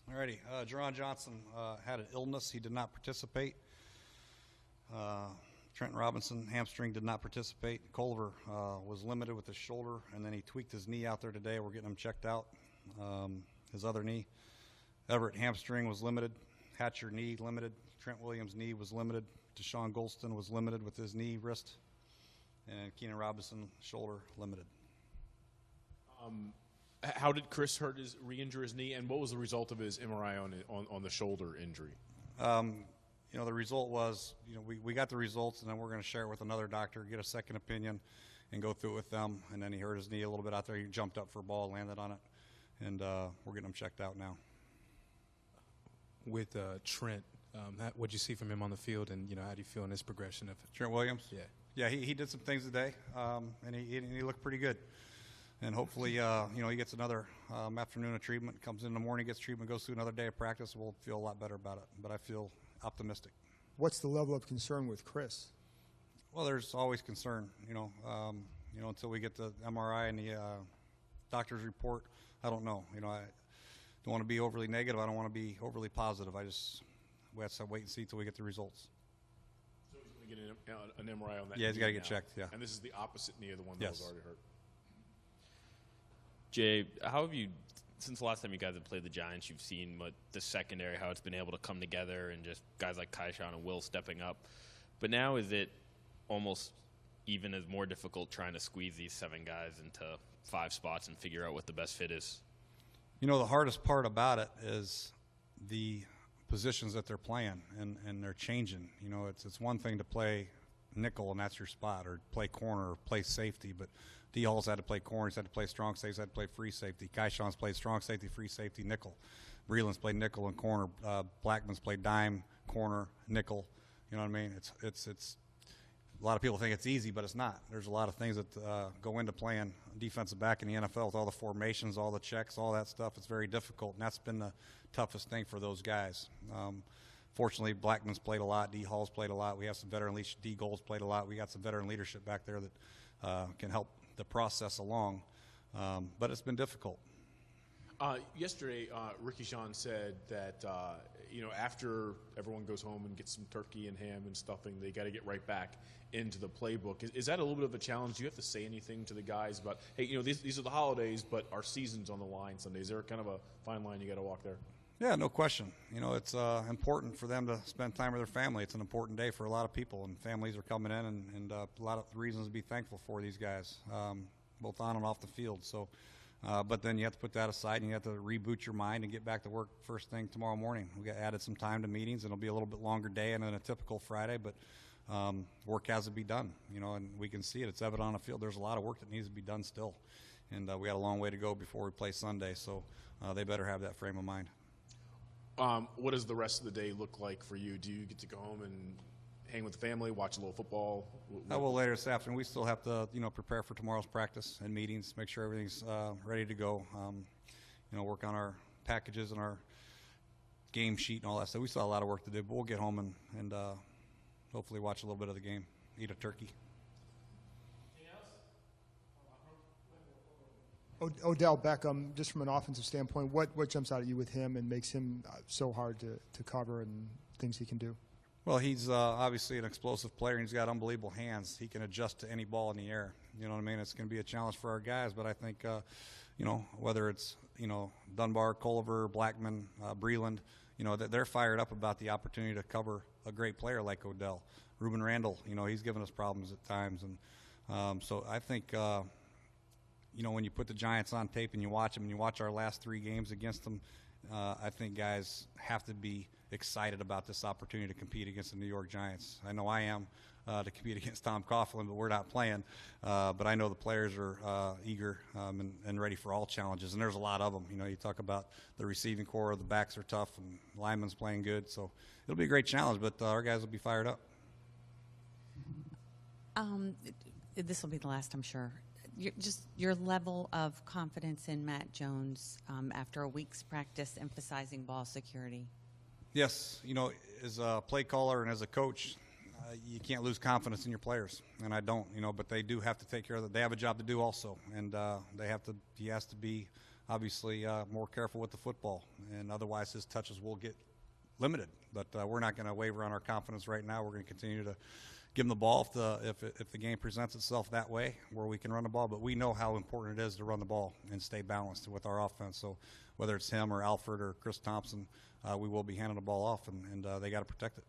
Alrighty, Jerron Johnson had an illness. He did not participate. Trent Robinson, hamstring, did not participate. Culver was limited with his shoulder, and then he tweaked his knee out there today. We're getting him checked out. His other knee. Everett, hamstring, was limited. Hatcher, knee, limited. Trent Williams, knee, was limited. Deshaun Golston was limited with his knee, wrist. And Keenan Robinson, shoulder, limited. How did Chris re-injure his knee, and what was the result of his MRI on the shoulder injury? The result was, we got the results, and then we're going to share it with another doctor, get a second opinion, and go through it with them. And then he hurt his knee a little bit out there. He jumped up for a ball, landed on it, and we're getting him checked out now. With Trent, what did you see from him on the field, and how do you feel in his progression of Trent Williams? Yeah. Yeah, he did some things today, and he looked pretty good. And hopefully, he gets another afternoon of treatment, comes in the morning, gets treatment, goes through another day of practice. We'll feel a lot better about it. But I feel optimistic. What's the level of concern with Chris? Well, there's always concern, until we get the MRI and the doctor's report. I don't know. I don't want to be overly negative. I don't want to be overly positive. We have to wait and see until we get the results. So he's going to get an MRI on that. Yeah, he's got to get now. checked. Yeah. And this is the opposite knee of the one that was already hurt. Jay, how have you, since the last time you guys have played the Giants, you've seen the secondary, how it's been able to come together, and just guys like Kaishan and Will stepping up. But now is it almost even as more difficult trying to squeeze these 7 guys into 5 spots and figure out what the best fit is? The hardest part about it is the positions that they're playing, and they're changing. It's one thing to play nickel, and that's your spot, or play corner, or play safety, but D. Hall's had to play corner, he's had to play strong safety, he's had to play free safety. Kaishan's played strong safety, free safety, nickel. Breland's played nickel and corner. Blackman's played dime, corner, nickel. You know what I mean? It's a lot of people think it's easy, but it's not. There's a lot of things that go into playing defensive back in the NFL with all the formations, all the checks, all that stuff. It's very difficult, and that's been the toughest thing for those guys. Fortunately, Blackman's played a lot. D. Hall's played a lot. We have some veteran leadership. D. Gold's played a lot. We got some veteran leadership back there that can help the process along. But it's been difficult. Yesterday, Ricky Sean said that after everyone goes home and gets some turkey and ham and stuffing, they got to get right back into the playbook. Is that a little bit of a challenge? Do you have to say anything to the guys about, hey, these are the holidays, but our season's on the line Sunday? Is there kind of a fine line you got to walk there? Yeah, no question. It's important for them to spend time with their family. It's an important day for a lot of people, and families are coming in, and a lot of reasons to be thankful for these guys, both on and off the field. So, but then you have to put that aside, and you have to reboot your mind and get back to work first thing tomorrow morning. We got added some time to meetings, and it'll be a little bit longer day than a typical Friday, but work has to be done, and we can see it. It's evident on the field. There's a lot of work that needs to be done still, and we got a long way to go before we play Sunday, so they better have that frame of mind. What does the rest of the day look like for you? Do you get to go home and hang with the family, watch a little football? Well, later this afternoon. We still have to, prepare for tomorrow's practice and meetings, make sure everything's ready to go. Work on our packages and our game sheet and all that stuff. We still have a lot of work to do, but we'll get home and hopefully watch a little bit of the game, eat a turkey. Odell Beckham, just from an offensive standpoint, what jumps out at you with him and makes him so hard to cover and things he can do? Well, he's obviously an explosive player, and he's got unbelievable hands. He can adjust to any ball in the air. You know what I mean? It's going to be a challenge for our guys, but I think, whether it's, Dunbar, Culver, Blackman, Breland, they're fired up about the opportunity to cover a great player like Odell. Ruben Randall, he's given us problems at times. And so I think, when you put the Giants on tape and you watch them and you watch our last 3 games against them, I think guys have to be excited about this opportunity to compete against the New York Giants. I know I am to compete against Tom Coughlin, but we're not playing. But I know the players are eager and ready for all challenges, and there's a lot of them. You talk about the receiving core, the backs are tough, and linemen's playing good. So it'll be a great challenge, but our guys will be fired up. This will be the last, I'm sure. Your level of confidence in Matt Jones after a week's practice emphasizing ball security. Yes, as a play caller and as a coach, you can't lose confidence in your players, and I don't, but they do have to take care of it. They have a job to do also, and he has to be obviously more careful with the football, and otherwise his touches will get limited. But we're not going to waver on our confidence right now. We're going to continue to give him the ball if the game presents itself that way where we can run the ball. But we know how important it is to run the ball and stay balanced with our offense. So whether it's him or Alfred or Chris Thompson, we will be handing the ball off, and they got to protect it.